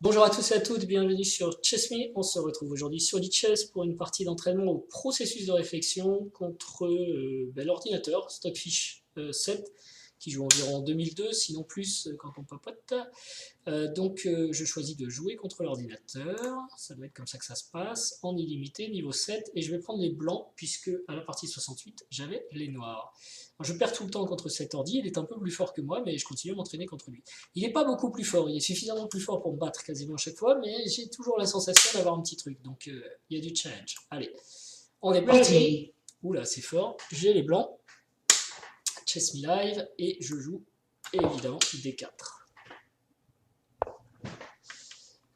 Bonjour à tous et à toutes, bienvenue sur ChessMe. On se retrouve aujourd'hui sur Lichess pour une partie d'entraînement au processus de réflexion contre l'ordinateur Stockfish 7 qui joue environ 2002, sinon plus quand on papote. Je choisis de jouer contre l'ordinateur, ça doit être comme ça que ça se passe, en illimité, niveau 7, et je vais prendre les blancs, puisque à la partie 68, j'avais les noirs. Alors, je perds tout le temps contre cet ordi, il est un peu plus fort que moi, mais je continue à m'entraîner contre lui. Il n'est pas beaucoup plus fort, il est suffisamment plus fort pour me battre quasiment à chaque fois, mais j'ai toujours la sensation d'avoir un petit truc, donc il y a du challenge. Allez, on est parti. Oula, c'est fort, j'ai les blancs, Chess Me Live, et je joue évidemment D4.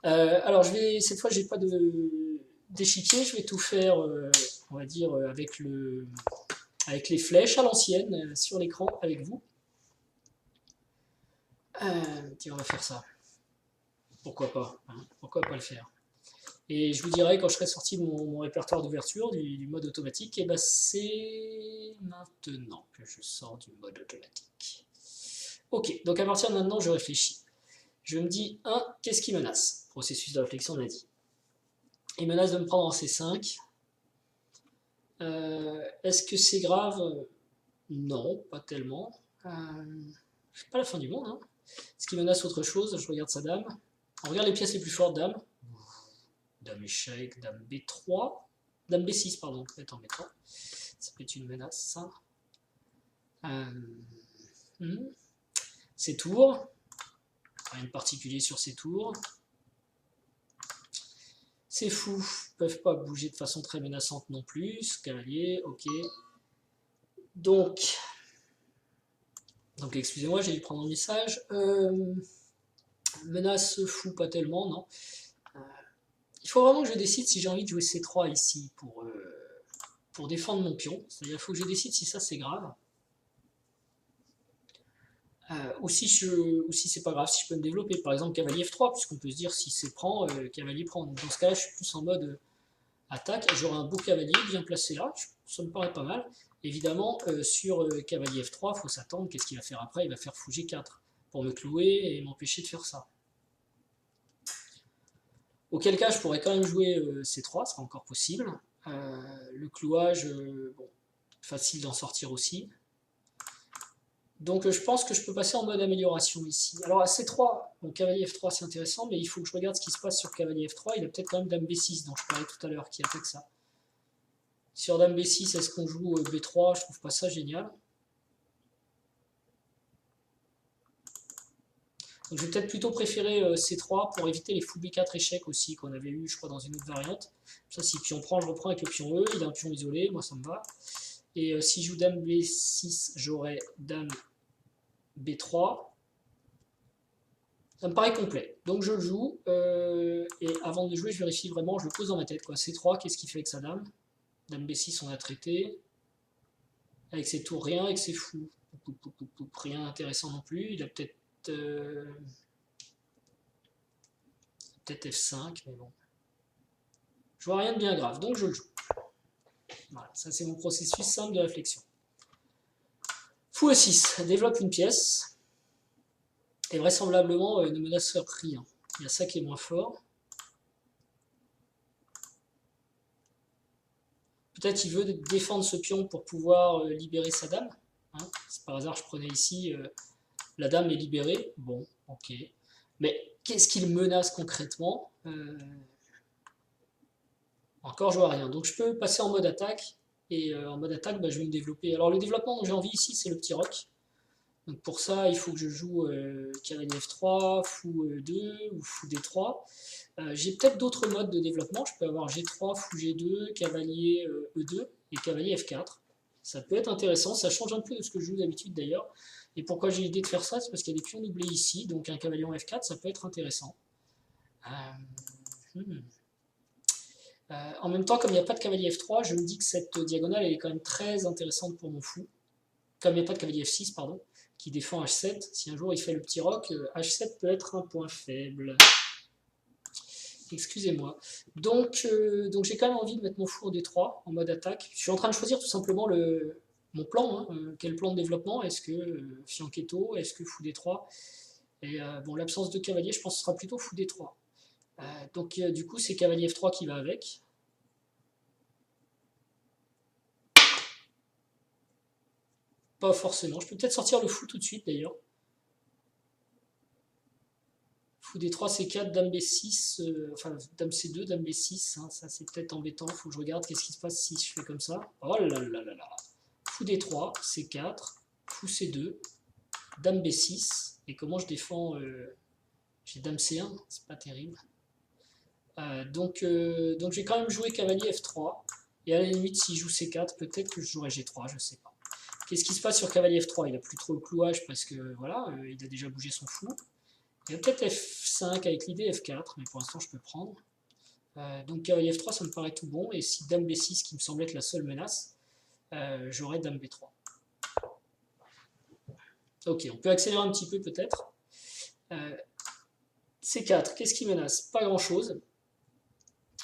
Alors, cette fois, j'ai pas d'échiquier, je vais tout faire, on va dire, avec les flèches à l'ancienne, sur l'écran avec vous. Tiens, on va faire ça. Pourquoi pas, hein, pourquoi pas le faire. Et je vous dirai quand je serai sorti de mon répertoire d'ouverture, du mode automatique, et ben c'est maintenant que je sors du mode automatique. Ok, donc à partir de maintenant, je réfléchis. Je me dis, qu'est-ce qui menace? Processus de réflexion, on a dit. Il menace de me prendre en C5. Est-ce que c'est grave? Non, pas tellement. C'est pas la fin du monde. Hein. Est-ce qu'il menace autre chose? Je regarde sa dame. On regarde les pièces les plus fortes, dame. Dame échec, dame B3. Dame B6, pardon, peut-être en B3. Ça peut être une menace, ça. Ses tours. Rien de particulier sur ses tours. Ces fous ne peuvent pas bouger de façon très menaçante non plus. Cavalier, ok. Donc excusez-moi, j'ai dû prendre un message. Menace fou, pas tellement, non. Il faut vraiment que je décide si j'ai envie de jouer C3 ici pour défendre mon pion. C'est-à-dire qu'il faut que je décide si ça c'est grave. Ou si c'est pas grave, si je peux me développer. Par exemple, cavalier F3, puisqu'on peut se dire si c'est prend, cavalier prend. Donc dans ce cas-là, je suis plus en mode attaque. J'aurai un beau cavalier bien placé là, ça me paraît pas mal. Évidemment, sur cavalier F3, il faut s'attendre. Qu'est-ce qu'il va faire après? Il va faire fou G4 pour me clouer et m'empêcher de faire ça. Auquel cas, je pourrais quand même jouer C3, ce sera encore possible. Le clouage, bon, facile d'en sortir aussi. Donc je pense que je peux passer en mode amélioration ici. Alors à C3, bon, cavalier F3 c'est intéressant, mais il faut que je regarde ce qui se passe sur cavalier F3. Il a peut-être quand même dame B6 dont je parlais tout à l'heure qui attaque ça. Sur dame B6, est-ce qu'on joue B3? Je trouve pas ça génial. Donc je vais peut-être plutôt préférer C3 pour éviter les fous B4 échecs aussi qu'on avait eu je crois dans une autre variante. Ça si pion prend, je reprends avec le pion E, il a un pion isolé, moi ça me va. Et si je joue dame B6, j'aurai dame B3. Ça me paraît complet. Donc je le joue, et avant de le jouer, je vérifie vraiment, je le pose dans ma tête. Quoi. C3, qu'est-ce qu'il fait avec sa dame? Dame B6, on a traité. Avec ses tours, rien, avec ses fous. Rien intéressant non plus. Il a peut-être F5, mais bon. Je vois rien de bien grave, donc je le joue. Voilà, ça c'est mon processus simple de réflexion. Fou E6, développe une pièce. Et vraisemblablement ne menace rien. Il y a ça qui est moins fort. Peut-être il veut défendre ce pion pour pouvoir libérer sa dame. Hein. Si par hasard je prenais ici, la dame est libérée. Bon, ok. Mais qu'est-ce qu'il menace concrètement? Encore je vois rien. Donc je peux passer en mode attaque. Et en mode attaque, je vais me développer. Alors le développement dont j'ai envie ici, c'est le petit roc. Donc pour ça, il faut que je joue cavalier F3, fou E2 ou fou D3. J'ai peut-être d'autres modes de développement. Je peux avoir G3, fou G2, cavalier E2 et cavalier F4. Ça peut être intéressant. Ça change un peu de ce que je joue d'habitude d'ailleurs. Et pourquoi j'ai l'idée de faire ça? C'est parce qu'il y a des pions doublés ici. Donc un cavalier en F4, ça peut être intéressant. En même temps, comme il n'y a pas de cavalier F3, je me dis que cette diagonale elle est quand même très intéressante pour mon fou. Comme il n'y a pas de cavalier F6, pardon, qui défend H7, si un jour il fait le petit roc, H7 peut être un point faible. Excusez-moi. Donc j'ai quand même envie de mettre mon fou en D3, en mode attaque. Je suis en train de choisir tout simplement mon plan. Hein, quel plan de développement? Est-ce que fianchetto? Est-ce que fou D3? Et bon, l'absence de cavalier, je pense que ce sera plutôt fou D3. Donc du coup, c'est cavalier F3 qui va avec. Pas forcément. Je peux peut-être sortir le fou tout de suite d'ailleurs. Fou D3, C4, Dame B6, enfin Dame C2, Dame B6, hein, ça c'est peut-être embêtant, faut que je regarde qu'est-ce qui se passe si je fais comme ça. Oh là là là là. Fou D3, C4, Fou C2, Dame B6, et comment je défends j'ai Dame C1, c'est pas terrible. Donc je vais quand même jouer cavalier F3, et à la limite s'il joue C4, peut-être que je jouerai G3, je sais pas. Qu'est-ce qui se passe sur cavalier F3? Il a plus trop le clouage parce que voilà, il a déjà bougé son fou. Il y a peut-être F5 avec l'idée F4, mais pour l'instant je peux prendre. Donc cavalier F3 ça me paraît tout bon, et si Dame B6 qui me semble être la seule menace, j'aurai Dame B3. Ok, on peut accélérer un petit peu peut-être. C4, qu'est-ce qui menace? Pas grand chose.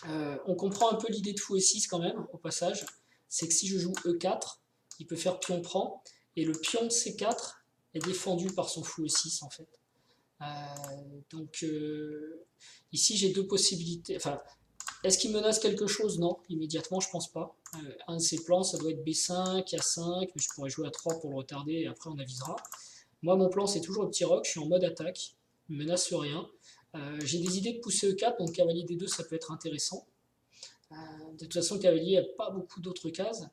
On comprend un peu l'idée de fou E6 quand même, au passage. C'est que si je joue E4, il peut faire pion prend, et le pion C4 est défendu par son fou E6 en fait. Donc ici j'ai deux possibilités. Enfin, est-ce qu'il menace quelque chose? Non, immédiatement je pense pas. Un de ses plans ça doit être B5, A5, mais je pourrais jouer à 3 pour le retarder et après on avisera. Moi mon plan c'est toujours le petit roc, je suis en mode attaque, il ne menace rien. J'ai des idées de pousser E4, donc cavalier D2 ça peut être intéressant. De toute façon le cavalier n'a pas beaucoup d'autres cases.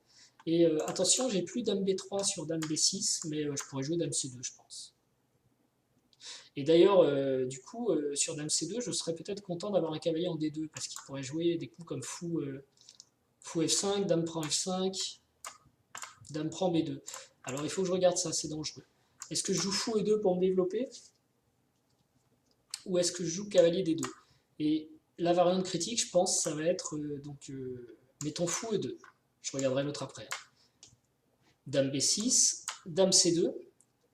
Et attention, j'ai plus Dame B3 sur Dame B6, mais je pourrais jouer Dame C2 je pense. Et d'ailleurs, du coup, sur Dame C2, je serais peut-être content d'avoir un cavalier en D2, parce qu'il pourrait jouer des coups comme fou, fou F5, Dame prend F5, Dame prend B2. Alors il faut que je regarde ça, c'est dangereux. Est-ce que je joue fou E2 pour me développer? Ou est-ce que je joue cavalier D2? Et la variante critique, je pense, ça va être, mettons fou E2. Je regarderai l'autre après. Dame B6, Dame C2.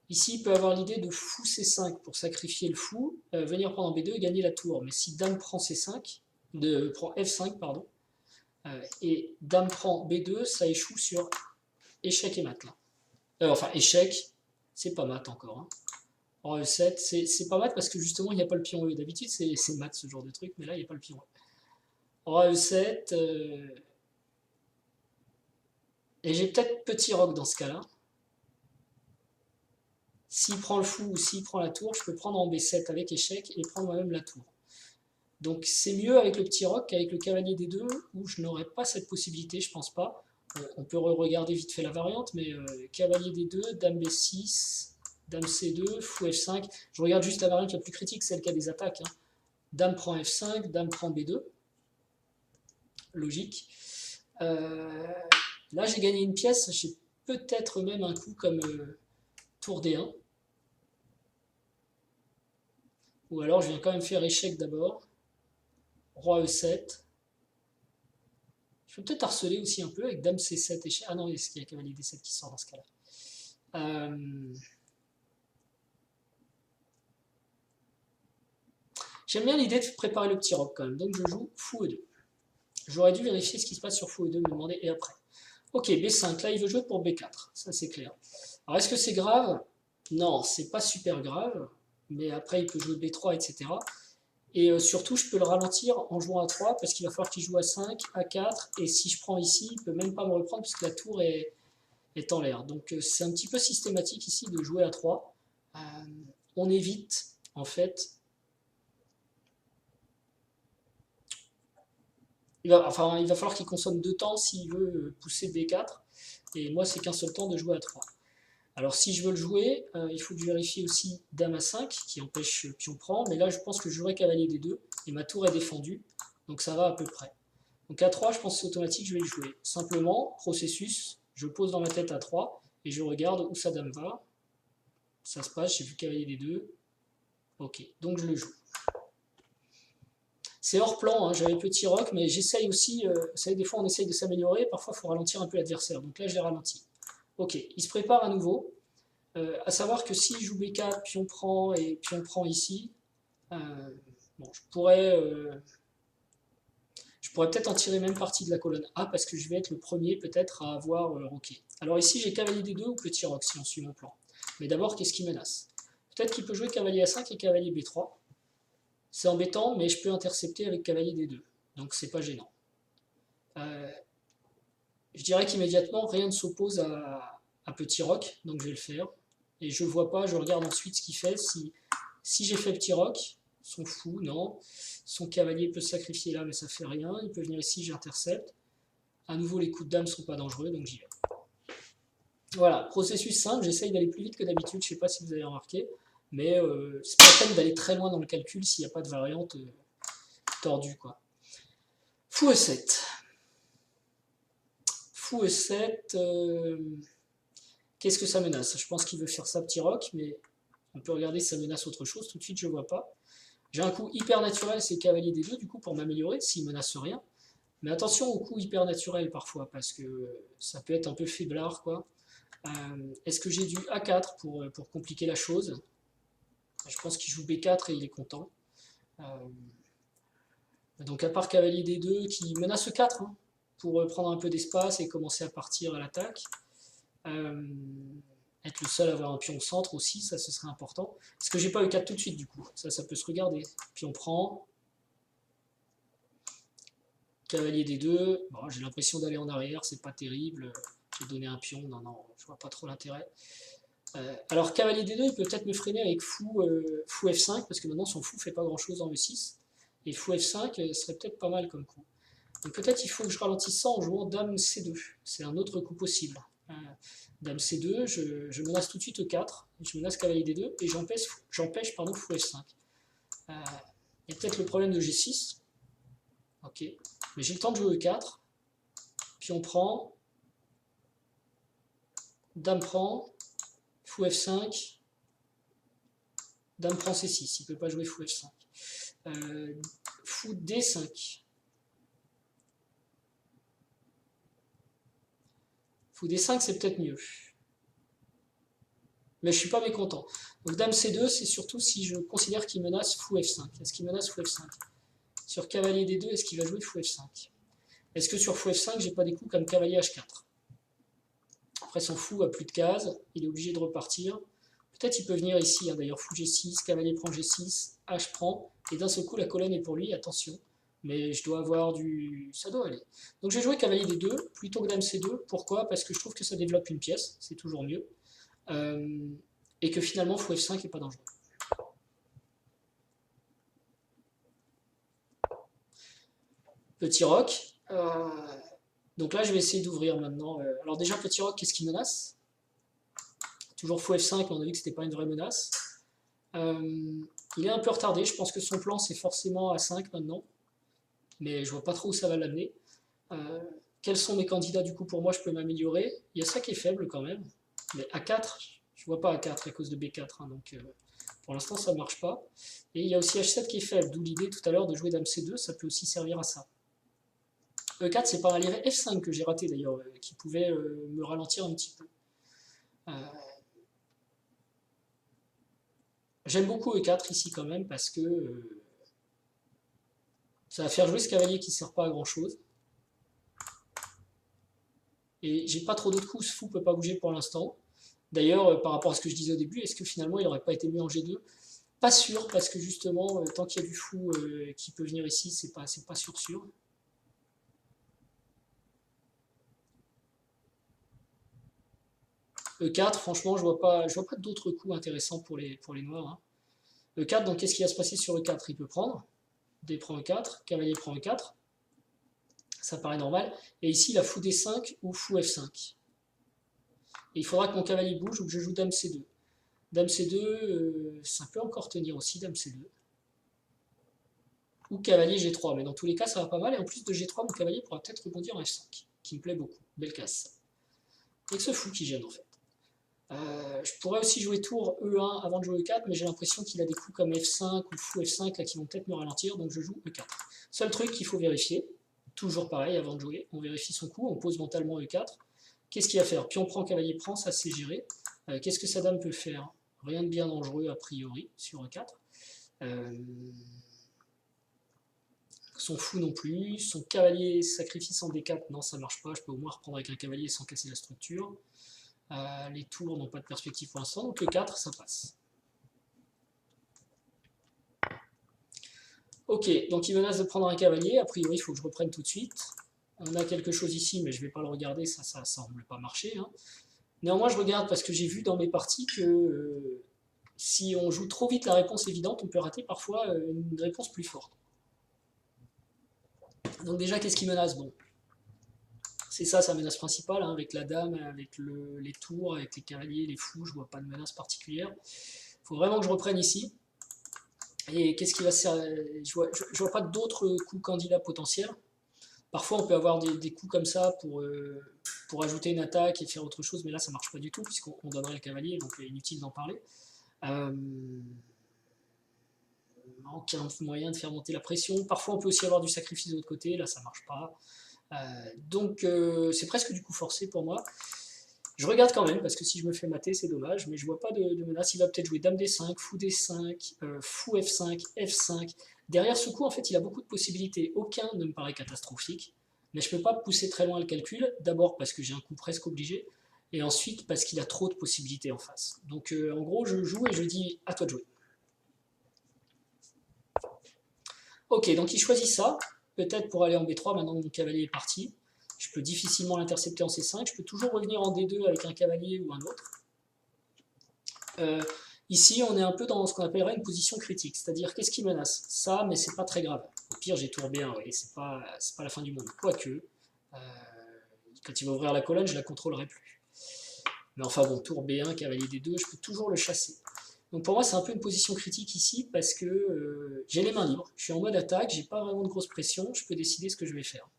Ici, il peut avoir l'idée de fou C5 pour sacrifier le fou, venir prendre en B2 et gagner la tour. Mais si Dame prend C5, prend F5, pardon, et Dame prend B2, ça échoue sur échec et mat. Là. Enfin, échec, c'est pas mat encore. Hein. Roi E7, c'est pas mat parce que justement, il n'y a pas le pion E. D'habitude, c'est mat ce genre de truc, mais là, il n'y a pas le pion E. Roi E7, et j'ai peut-être petit roc dans ce cas-là. S'il prend le fou ou s'il prend la tour, je peux prendre en B7 avec échec et prendre moi-même la tour. Donc c'est mieux avec le petit roc qu'avec le cavalier D2 où je n'aurais pas cette possibilité, je pense pas. On peut regarder vite fait la variante, mais cavalier D2, Dame B6, Dame C2, fou F5. Je regarde juste la variante la plus critique, celle qui a des attaques. Hein. Dame prend F5, Dame prend B2. Logique. Là j'ai gagné une pièce, j'ai peut-être même un coup comme tour D1. Ou alors je viens quand même faire échec d'abord. Roi E7. Je peux peut-être harceler aussi un peu avec Dame C7 échec. Ah non, est-ce qu'il y a cavalier D7 qui sort dans ce cas-là? J'aime bien l'idée de préparer le petit roc quand même. Donc je joue fou E2. J'aurais dû vérifier ce qui se passe sur fou E2, me demander et après. Ok, B5. Là, il veut jouer pour B4. Ça, c'est clair. Alors, est-ce que c'est grave? Non, c'est pas super grave. Mais après, il peut jouer B3, etc. Et surtout, je peux le ralentir en jouant à 3 parce qu'il va falloir qu'il joue à 5, à 4. Et si je prends ici, il ne peut même pas me reprendre puisque la tour est en l'air. Donc c'est un petit peu systématique ici de jouer à 3. On évite, en fait... il va falloir qu'il consomme 2 temps s'il veut pousser B4. Et moi, c'est qu'un seul temps de jouer à 3. Alors si je veux le jouer, il faut que je vérifie aussi Dame A5 qui empêche pion prend, mais là je pense que je jouerai cavalier D2 et ma tour est défendue, donc ça va à peu près. Donc A3 je pense que c'est automatique, je vais le jouer. Simplement, processus, je pose dans ma tête A3 et je regarde où sa dame va. Ça se passe, j'ai vu cavalier D2, ok, donc je le joue. C'est hors plan, hein, j'avais petit roc, mais j'essaye aussi, vous savez des fois on essaye de s'améliorer, parfois il faut ralentir un peu l'adversaire, donc là je l'ai ralenti. Ok, il se prépare à nouveau. À savoir que si je joue B4, pion prend et pion prend ici, bon, je pourrais peut-être en tirer même partie de la colonne A parce que je vais être le premier peut-être à avoir roqué. Alors ici j'ai cavalier D2 ou petit roc si on suit mon plan. Mais d'abord, qu'est-ce qui menace? Peut-être qu'il peut jouer cavalier A5 et cavalier B3. C'est embêtant, mais je peux intercepter avec cavalier D2. Donc c'est pas gênant. Je dirais qu'immédiatement, rien ne s'oppose à petit roc, donc je vais le faire. Et je vois pas, je regarde ensuite ce qu'il fait. Si j'ai fait petit roc, son fou, non. Son cavalier peut se sacrifier là, mais ça fait rien. Il peut venir ici, j'intercepte. À nouveau, les coups de dame sont pas dangereux, donc j'y vais. Voilà, processus simple, j'essaye d'aller plus vite que d'habitude, je sais pas si vous avez remarqué, mais c'est pas la peine d'aller très loin dans le calcul s'il n'y a pas de variante tordue, quoi. Fou E7. Fou E7, qu'est-ce que ça menace? Je pense qu'il veut faire ça petit roc, mais on peut regarder si ça menace autre chose, tout de suite je vois pas. J'ai un coup hyper naturel, c'est cavalier D2, du coup, pour m'améliorer, s'il menace rien. Mais attention au coup hyper naturel parfois, parce que ça peut être un peu faiblard, quoi. Est-ce que j'ai du A4 pour compliquer la chose? Je pense qu'il joue B4 et il est content. Donc à part cavalier D2 qui menace 4 hein, pour prendre un peu d'espace et commencer à partir à l'attaque. Être le seul à avoir un pion au centre aussi, ça ce serait important. Est-ce que j'ai pas E4 tout de suite du coup? Ça peut se regarder. Puis on prend. Cavalier D2, bon, j'ai l'impression d'aller en arrière, c'est pas terrible. J'ai donné un pion, non, je vois pas trop l'intérêt. Alors cavalier D2, il peut peut-être me freiner avec fou F5, parce que maintenant son fou fait pas grand chose en E6. Et fou F5 serait peut-être pas mal comme coup. Donc peut-être il faut que je ralentisse ça en jouant dame C2. C'est un autre coup possible. Dame C2, je menace tout de suite E4, je menace cavalier D2, et j'empêche fou F5. Il y a peut-être le problème de G6. Ok. Mais j'ai le temps de jouer E4. Puis on prend. Dame prend. Fou F5. Dame prend C6. Il ne peut pas jouer fou F5. Fou D5. Fou D5, c'est peut-être mieux. Mais je ne suis pas mécontent. Donc Dame C2, c'est surtout si je considère qu'il menace fou F5. Est-ce qu'il menace fou F5? Sur cavalier D2, est-ce qu'il va jouer fou F5? Est-ce que sur fou F5, j'ai pas des coups comme cavalier H4? Après son fou a plus de cases, il est obligé de repartir. Peut-être il peut venir ici, hein, d'ailleurs fou G6, cavalier prend G6, H prend, et d'un seul coup la colonne est pour lui, attention. Mais je dois avoir du... ça doit aller. Donc j'ai joué cavalier D2 plutôt que dame C2, pourquoi? Parce que je trouve que ça développe une pièce, c'est toujours mieux. Et que finalement fou F5 n'est pas dangereux. Petit roc. Donc là je vais essayer d'ouvrir maintenant. Alors déjà petit roc, qu'est-ce qui menace? Toujours fou F5, mais on a vu que c'était pas une vraie menace. Il est un peu retardé, je pense que son plan c'est forcément A5 maintenant, mais je vois pas trop où ça va l'amener. Quels sont mes candidats du coup pour moi, je peux m'améliorer? Il y a ça qui est faible quand même, mais A4, je vois pas A4 à cause de B4, hein, donc pour l'instant ça ne marche pas. Et il y a aussi H7 qui est faible, d'où l'idée tout à l'heure de jouer Dame C2, ça peut aussi servir à ça. E4 c'est par allié F5 que j'ai raté d'ailleurs, qui pouvait me ralentir un petit peu. J'aime beaucoup E4 ici quand même parce que ça va faire jouer ce cavalier qui ne sert pas à grand chose. Et j'ai pas trop d'autres coups, ce fou peut pas bouger pour l'instant. D'ailleurs, par rapport à ce que je disais au début, est-ce que finalement il n'aurait pas été mieux en G2? Pas sûr, parce que justement, tant qu'il y a du fou qui peut venir ici, c'est pas sûr. E4, franchement, je vois pas d'autres coups intéressants pour les noirs. Hein. E4, donc qu'est-ce qui va se passer sur E4? Il peut prendre. D prend E4, cavalier prend E4. Ça paraît normal. Et ici, il a fou D5 ou fou F5. Et il faudra que mon cavalier bouge ou que je joue Dame C2. Dame C2, ça peut encore tenir aussi, Dame C2. Ou cavalier G3, mais dans tous les cas, ça va pas mal. Et en plus de G3, mon cavalier pourra peut-être rebondir en F5, qui me plaît beaucoup. Belle casse. Et que ce fou qui gêne en fait. Je pourrais aussi jouer tour E1 avant de jouer E4, mais j'ai l'impression qu'il a des coups comme F5 ou fou F5 là, qui vont peut-être me ralentir, donc je joue E4. Seul truc qu'il faut vérifier, toujours pareil avant de jouer, on vérifie son coup, on pose mentalement E4. Qu'est-ce qu'il va faire? Pion prend, cavalier prend, ça c'est géré. Qu'est-ce que sa dame peut faire? Rien de bien dangereux a priori sur E4. Son fou non plus. Son cavalier sacrifice en D4, non ça marche pas. Je peux au moins reprendre avec un cavalier sans casser la structure. Les tours n'ont pas de perspective pour l'instant, donc E4 ça passe. Ok, donc il menace de prendre un cavalier, a priori il faut que je reprenne tout de suite. On a quelque chose ici, mais je ne vais pas le regarder, ça semble pas marcher. Hein. Néanmoins, je regarde parce que j'ai vu dans mes parties que si on joue trop vite la réponse évidente, on peut rater parfois une réponse plus forte. Donc déjà, qu'est-ce qui menace? Bon, c'est ça sa menace principale, hein, avec la dame, avec les tours, avec les cavaliers, les fous, je vois pas de menace particulière. Il faut vraiment que je reprenne ici. Et qu'est-ce qui va servir? Je vois pas d'autres coups candidats potentiels. Parfois, on peut avoir des coups comme ça pour ajouter une attaque et faire autre chose, mais là, ça marche pas du tout, puisqu'on donnerait le cavalier, donc inutile d'en parler. Manque un moyen de faire monter la pression. Parfois, on peut aussi avoir du sacrifice de l'autre côté, là, ça marche pas. Donc, c'est presque du coup forcé pour moi. Je regarde quand même, parce que si je me fais mater, c'est dommage, mais je vois pas de menace. Il va peut-être jouer Dame D5, Fou D5, Fou F5, F5. Derrière ce coup, en fait, il a beaucoup de possibilités. Aucun ne me paraît catastrophique, mais je peux pas pousser très loin le calcul. D'abord parce que j'ai un coup presque obligé, et ensuite parce qu'il a trop de possibilités en face. Donc, en gros, je joue et je dis à toi de jouer. Ok, donc il choisit ça, peut-être pour aller en B3, maintenant mon cavalier est parti. Je peux difficilement l'intercepter en C5, je peux toujours revenir en D2 avec un cavalier ou un autre. Ici, on est un peu dans ce qu'on appellerait une position critique, c'est-à-dire qu'est-ce qui menace? Ça, mais c'est pas très grave. Au pire, j'ai tour B1, oui, c'est pas la fin du monde. Quoique, quand il va ouvrir la colonne, je la contrôlerai plus. Mais enfin bon, tour B1, cavalier D2, je peux toujours le chasser. Donc pour moi, c'est un peu une position critique ici parce que j'ai les mains libres. Je suis en mode attaque, j'ai pas vraiment de grosse pression, je peux décider ce que je vais faire.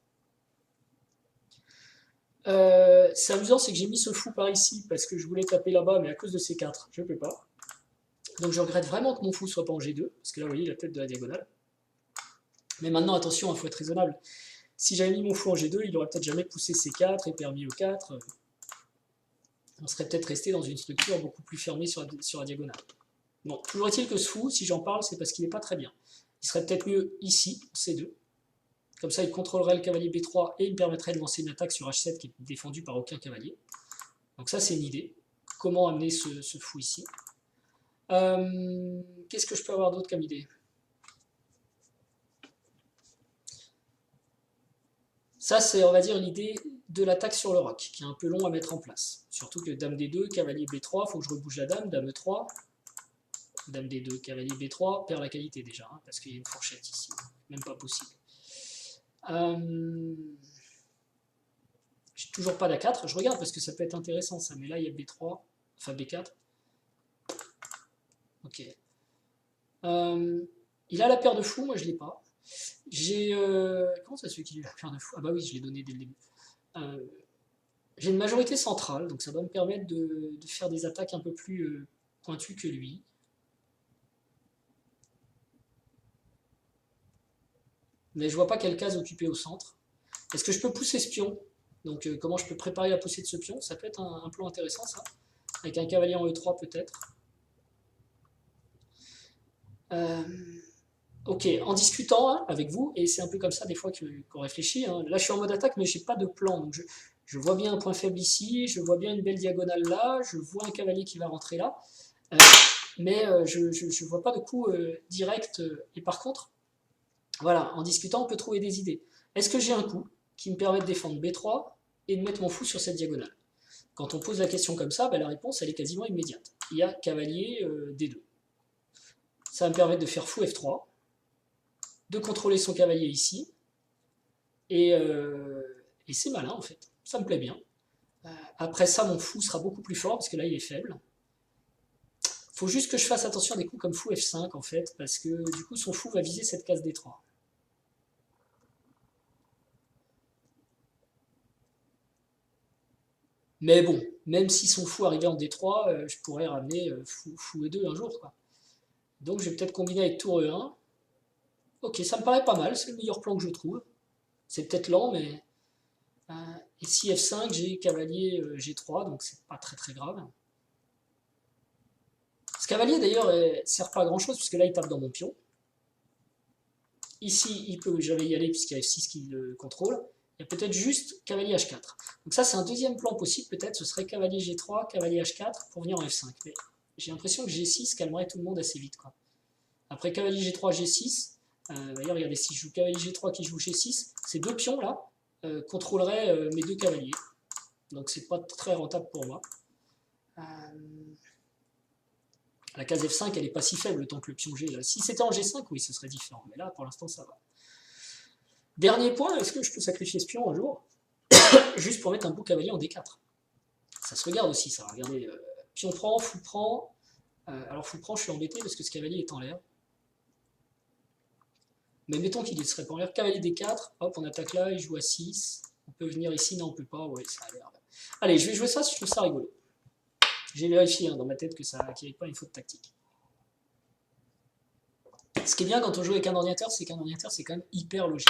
C'est amusant, c'est que j'ai mis ce fou par ici parce que je voulais taper là-bas, mais à cause de ces 4, je ne peux pas. Donc je regrette vraiment que mon fou soit pas en G2, parce que là, vous voyez la tête de la diagonale. Mais maintenant, attention, il faut être raisonnable. Si j'avais mis mon fou en G2, il aurait peut-être jamais poussé C4 et permis E4. On serait peut-être resté dans une structure beaucoup plus fermée sur la diagonale. Bon, toujours est-il que ce fou, si j'en parle, c'est parce qu'il n'est pas très bien. Il serait peut-être mieux ici, C2. Comme ça, il contrôlerait le cavalier B3 et il me permettrait de lancer une attaque sur H7 qui est défendue par aucun cavalier. Donc ça, c'est une idée. Comment amener ce fou ici? Qu'est-ce que je peux avoir d'autre comme idée? Ça, c'est, on va dire, l'idée de l'attaque sur le roc, qui est un peu long à mettre en place. Surtout que Dame D2, cavalier B3, il faut que je rebouge la dame, Dame E3, Dame D2, cavalier B3, perd la qualité déjà, hein, parce qu'il y a une fourchette ici. Même pas possible. J'ai toujours pas d'A4, je regarde parce que ça peut être intéressant ça, mais là il y a B3, enfin B4. Ok. Il a la paire de fous, moi je l'ai pas. J'ai. Comment ça se fait qu'il ait la paire de fous? Ah bah oui, je l'ai donné dès le début. J'ai une majorité centrale, donc ça doit me permettre de faire des attaques un peu plus pointues que lui. Mais je vois pas quelle case occuper au centre. Est-ce que je peux pousser ce pion? Donc comment je peux préparer la poussée de ce pion? Ça peut être un plan intéressant ça. Avec un cavalier en E3 peut-être. Ok, en discutant hein, avec vous, et c'est un peu comme ça des fois qu'on réfléchit, hein. Là je suis en mode attaque mais j'ai pas de plan, donc je vois bien un point faible ici, je vois bien une belle diagonale là, je vois un cavalier qui va rentrer là, mais je vois pas de coup direct, et par contre, voilà, en discutant on peut trouver des idées. Est-ce que j'ai un coup qui me permet de défendre B3 et de mettre mon fou sur cette diagonale? Quand on pose la question comme ça, ben, la réponse elle est quasiment immédiate. Il y a cavalier D2. Ça va me permettre de faire fou F3, de contrôler son cavalier ici, et c'est malin en fait, ça me plaît bien. Après ça, mon fou sera beaucoup plus fort, parce que là il est faible. Faut juste que je fasse attention à des coups comme fou F5 en fait, parce que du coup son fou va viser cette case D3. Mais bon, même si son fou arrivait en D3, je pourrais ramener fou E2 un jour, quoi. Donc je vais peut-être combiner avec tour E1. Ok, ça me paraît pas mal, c'est le meilleur plan que je trouve. C'est peut-être lent, mais... ici F5, j'ai cavalier G3, donc c'est pas très très grave. Ce cavalier d'ailleurs sert pas à grand chose, puisque là il tape dans mon pion. Ici, j'avais y aller puisqu'il y a F6 qui le contrôle. Il y a peut-être juste cavalier H4. Donc ça c'est un deuxième plan possible, peut-être, ce serait cavalier G3, cavalier H4 pour venir en F5. Mais j'ai l'impression que G6 calmerait tout le monde assez vite, quoi. Après cavalier G3, G6, D'ailleurs, regardez, si je joue cavalier G3 qui joue G6, ces deux pions là contrôleraient mes deux cavaliers. Donc c'est pas très rentable pour moi. La case F5, elle est pas si faible tant que le pion G. Là. Si c'était en G5, oui, ce serait différent. Mais là, pour l'instant, ça va. Dernier point, est-ce que je peux sacrifier ce pion un jour juste pour mettre un beau cavalier en D4? Ça se regarde aussi, ça. Regardez, pion prend, fou prend. Alors fou prend, je suis embêté parce que ce cavalier est en l'air. Mais mettons qu'il ne serait pas en l'air. Cavalier D4, hop, on attaque là, il joue à 6. On peut venir ici, non, on peut pas. Ouais, ça a l'air. Allez, je vais jouer ça, je trouve ça rigolo. J'ai vérifié dans ma tête qu'il n'y avait pas une faute tactique. Ce qui est bien quand on joue avec un ordinateur, c'est qu'un ordinateur, c'est quand même hyper logique.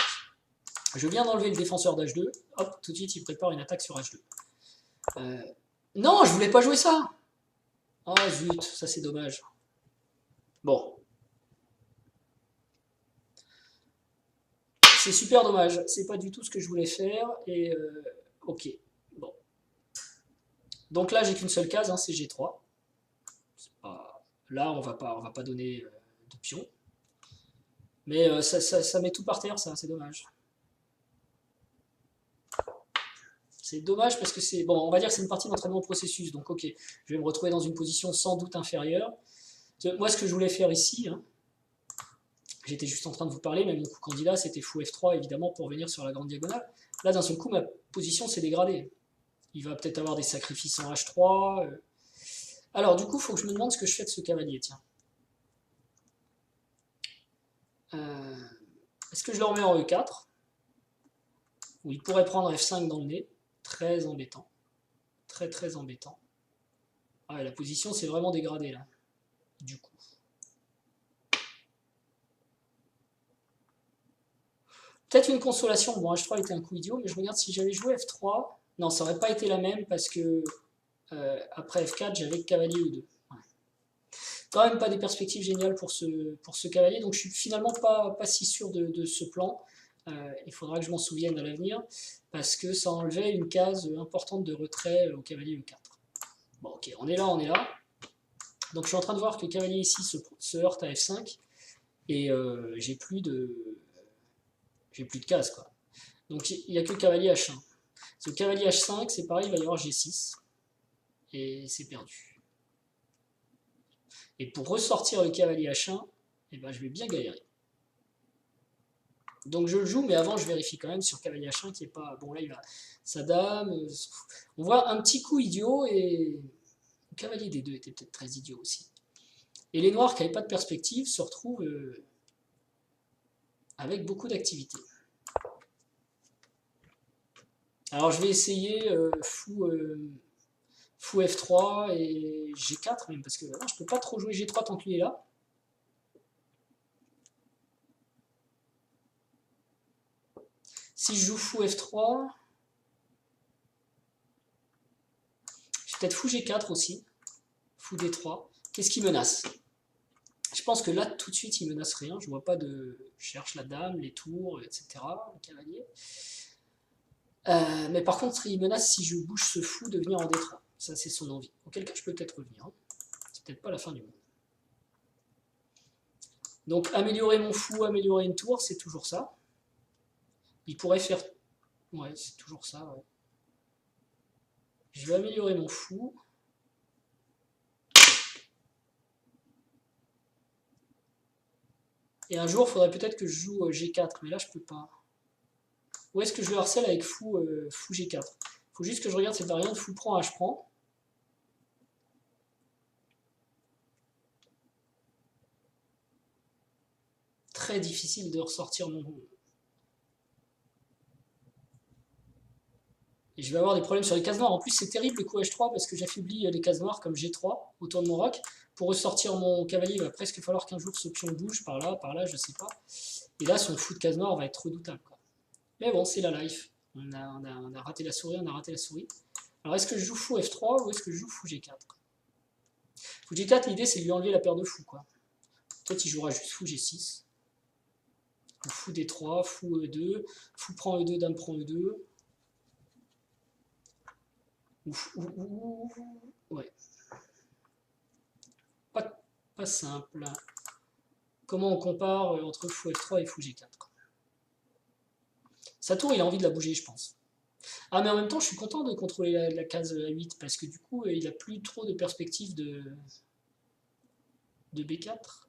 Je viens d'enlever le défenseur d'H2, hop, tout de suite, il prépare une attaque sur H2. Non, je voulais pas jouer ça. Oh zut, ça c'est dommage. Bon. C'est super dommage, c'est pas du tout ce que je voulais faire, et ok, bon. Donc là, j'ai qu'une seule case, hein, c'est G3. Là, on va pas donner de pion. Mais ça met tout par terre, ça, c'est dommage. C'est dommage parce que c'est... Bon, on va dire que c'est une partie d'entraînement processus, donc ok, je vais me retrouver dans une position sans doute inférieure. Moi, ce que je voulais faire ici, hein, j'étais juste en train de vous parler, mais mon coup candidat, c'était fou F3, évidemment, pour venir sur la grande diagonale. Là, d'un seul coup, ma position s'est dégradée. Il va peut-être avoir des sacrifices en H3. Alors, du coup, il faut que je me demande ce que je fais de ce cavalier, tiens. Est-ce que je le remets en E4 où il pourrait prendre F5 dans le nez? Très embêtant. Très, très embêtant. Ah, la position s'est vraiment dégradée, là. Du coup. Peut-être une consolation. Bon, H3 était un coup idiot, mais je regarde si j'avais joué F3. Non, ça n'aurait pas été la même parce que après F4, j'avais cavalier E2. Ouais. Quand même pas des perspectives géniales pour ce cavalier, donc je suis finalement pas si sûr de ce plan. Il faudra que je m'en souvienne à l'avenir parce que ça enlevait une case importante de retrait au cavalier E4. Bon, ok, on est là, on est là. Donc je suis en train de voir que le cavalier ici se heurte à F5 et j'ai plus de cases, quoi. Donc il n'y a que le cavalier H1. Ce cavalier H5, c'est pareil, il va y avoir G6 et c'est perdu. Et pour ressortir le cavalier H1, eh ben, je vais bien galérer. Donc je le joue, mais avant je vérifie quand même sur cavalier H1 qui est pas... Bon là il a sa dame, on voit un petit coup idiot et le cavalier D2 était peut-être très idiot aussi. Et les noirs qui n'avaient pas de perspective se retrouvent avec beaucoup d'activité. Alors je vais essayer fou F3 et G4 même, parce que non, je peux pas trop jouer G3 tant qu'il est là. Si je joue fou F3, j'ai peut-être fou G4 aussi, fou D3. Qu'est-ce qui menace? Je pense que là, tout de suite, il menace rien. Je vois pas de... Je cherche la dame, les tours, etc. Le cavalier. Mais par contre, il menace si je bouge ce fou de venir en D3. Ça, c'est son envie. Auquel cas, je peux peut-être revenir. C'est peut-être pas la fin du monde. Donc, améliorer mon fou, améliorer une tour, c'est toujours ça. Il pourrait faire... Ouais, c'est toujours ça, ouais. Je vais améliorer mon fou. Et un jour, il faudrait peut-être que je joue G4, mais là, je peux pas. Ou est-ce que je le harcèle avec fou G4? Il faut juste que je regarde cette variante fou prend, H prend. Très difficile de ressortir mon... Et je vais avoir des problèmes sur les cases noires. En plus, c'est terrible le coup H3 parce que j'affaiblis les cases noires comme G3 autour de mon roc. Pour ressortir mon cavalier, il va presque falloir qu'un jour ce pion bouge par là, je sais pas. Et là, son fou de case noire va être redoutable, quoi. Mais bon, c'est la life. On a raté la souris, on a raté la souris. Alors, est-ce que je joue fou F3 ou est-ce que je joue fou G4? Fou G4, l'idée, c'est de lui enlever la paire de fous, quoi. Peut-être il jouera juste fou G6. Ou fou D3, fou E2, fou prend E2, dame prend E2. Ouais. Pas simple. comment on compare entre fou F3 et fou G4. Sa tour, il a envie de la bouger, je pense. Ah, mais en même temps, je suis content de contrôler la case A8, parce que du coup, il n'a plus trop de perspective de B4.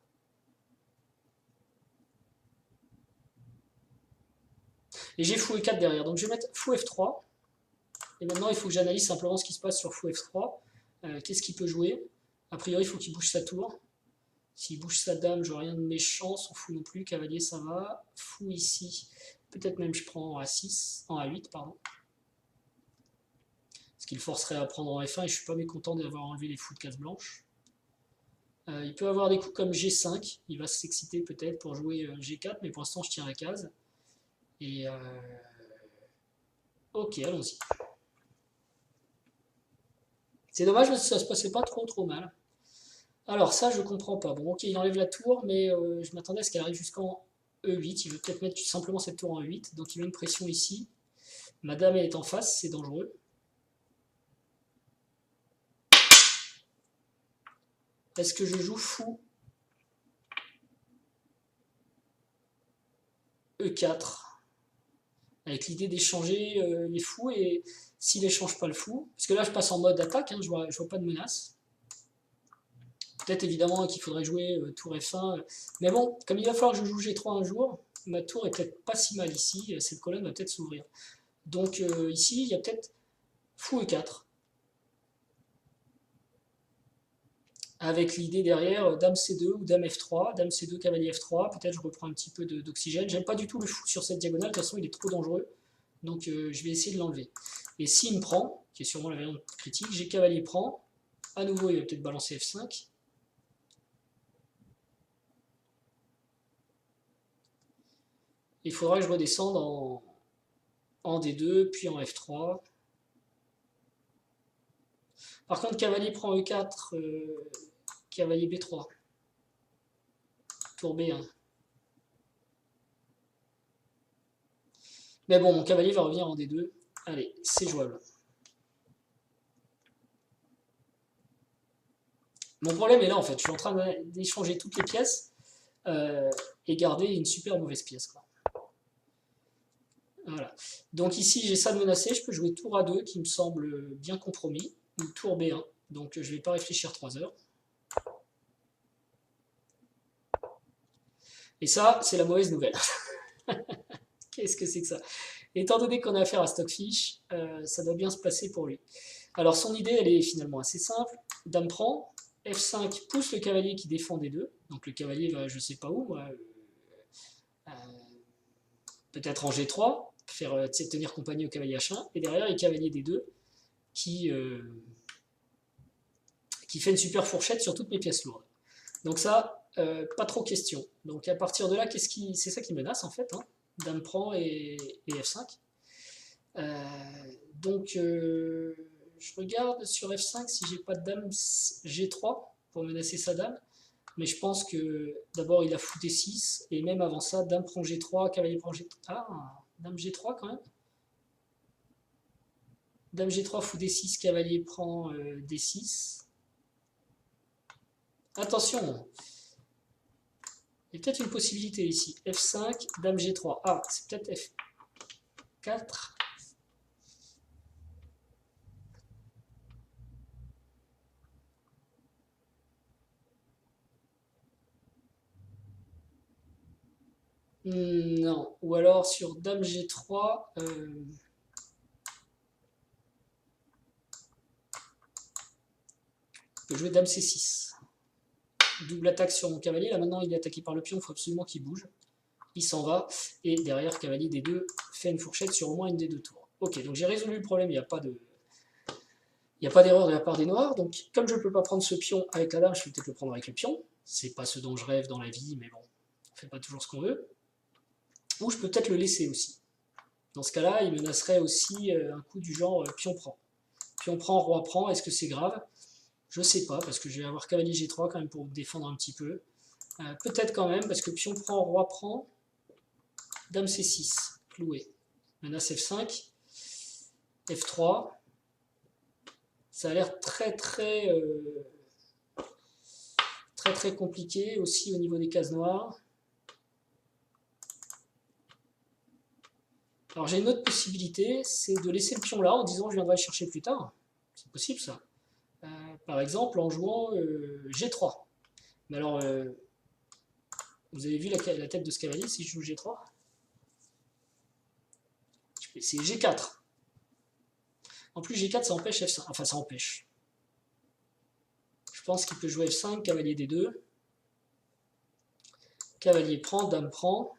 Et j'ai fou E4 derrière, donc je vais mettre fou F3. Et maintenant, il faut que j'analyse simplement ce qui se passe sur fou F3. Qu'est-ce qu'il peut jouer? A priori, il faut qu'il bouge sa tour. S'il bouge sa dame, je vois rien de méchant. Son fou non plus. Cavalier, ça va. Fou ici. Peut-être même je prends en A6, en A8, pardon. Ce qui le forcerait à prendre en F1 et je suis pas mécontent d'avoir enlevé les fous de case blanche. Il peut avoir des coups comme G5. Il va s'exciter peut-être pour jouer G4, mais pour l'instant, je tiens la case. Et ok, allons-y. C'est dommage parce que ça se passait pas trop mal. Alors ça, je comprends pas. Bon, ok, il enlève la tour, mais je m'attendais à ce qu'elle arrive jusqu'en E8. Il veut peut-être mettre simplement cette tour en E8. Donc il met une pression ici. Ma dame, elle est en face, c'est dangereux. Est-ce que je joue fou E4 avec l'idée d'échanger les fous et s'il n'échange pas le fou, parce que là je passe en mode attaque, hein, je vois pas de menace. Peut-être évidemment qu'il faudrait jouer tour F1, mais bon, comme il va falloir que je joue G3 un jour, ma tour est peut-être pas si mal ici, cette colonne va peut-être s'ouvrir. Donc ici, il y a peut-être fou E4. Avec l'idée derrière dame C2 ou dame F3, dame C2, cavalier F3, peut-être je reprends un petit peu d'oxygène. J'aime pas du tout le fou sur cette diagonale, de toute façon il est trop dangereux, donc je vais essayer de l'enlever. Et s'il me prend, qui est sûrement la variante critique, j'ai cavalier prend, à nouveau il va peut-être balancer F5. Il faudra que je redescende en D2, puis en F3. Par contre, cavalier prend E4, cavalier B3. Tour B1. Mais bon, mon cavalier va revenir en D2. Allez, c'est jouable. Mon problème est là en fait, je suis en train d'échanger toutes les pièces et garder une super mauvaise pièce, quoi. Voilà. Donc ici j'ai ça de menacé, je peux jouer tour A2 qui me semble bien compromis, ou tour B1, donc je ne vais pas réfléchir 3 heures. Et ça, c'est la mauvaise nouvelle. Qu'est-ce que c'est que ça? Étant donné qu'on a affaire à Stockfish, ça doit bien se passer pour lui. Alors son idée, elle est finalement assez simple. Dame prend, F5 pousse le cavalier qui défend des deux. Donc le cavalier va je sais pas où, peut-être en G3, faire tenir compagnie au cavalier H1. Et derrière, les cavaliers des deux qui fait une super fourchette sur toutes mes pièces lourdes. Donc ça, pas trop question. Donc à partir de là, c'est ça qui menace en fait, hein. Dame prend et F5. Donc je regarde sur F5 si j'ai pas de dame G3 pour menacer sa dame. Mais je pense que d'abord il a fou D6 et même avant ça, dame prend G3, cavalier prend G3. Ah, dame G3 quand même. Dame G3, fou D6, cavalier prend D6. Attention, il y a peut-être une possibilité ici. F5, dame G3. Ah, c'est peut-être F4. Non. Ou alors sur dame G3, je peux jouer dame C6. Double attaque sur mon cavalier. Là maintenant il est attaqué par le pion, il faut absolument qu'il bouge. Il s'en va. Et derrière, cavalier D2 fait une fourchette sur au moins une des deux tours. Ok, donc j'ai résolu le problème, il n'y a pas d'erreur de la part des noirs. Donc comme je ne peux pas prendre ce pion avec la dame, je vais peut-être le prendre avec le pion. C'est pas ce dont je rêve dans la vie, mais bon, on fait pas toujours ce qu'on veut. Ou je peux peut-être le laisser aussi. Dans ce cas-là, il menacerait aussi un coup du genre pion prend. Pion prend, roi prend, est-ce que c'est grave? Je sais pas, parce que je vais avoir cavalier G3 quand même pour me défendre un petit peu. Peut-être quand même, parce que pion prend, roi prend, dame C6, cloué. Menace F5, F3. Ça a l'air très Très très compliqué aussi au niveau des cases noires. Alors j'ai une autre possibilité, c'est de laisser le pion là en disant je viendrai le chercher plus tard. C'est possible ça. Par exemple en jouant G3. Mais alors, vous avez vu la tête de ce cavalier si je joue G3? C'est G4. En plus G4 ça empêche F5. Enfin ça empêche. Je pense qu'il peut jouer F5, cavalier D2. Cavalier prend, dame prend.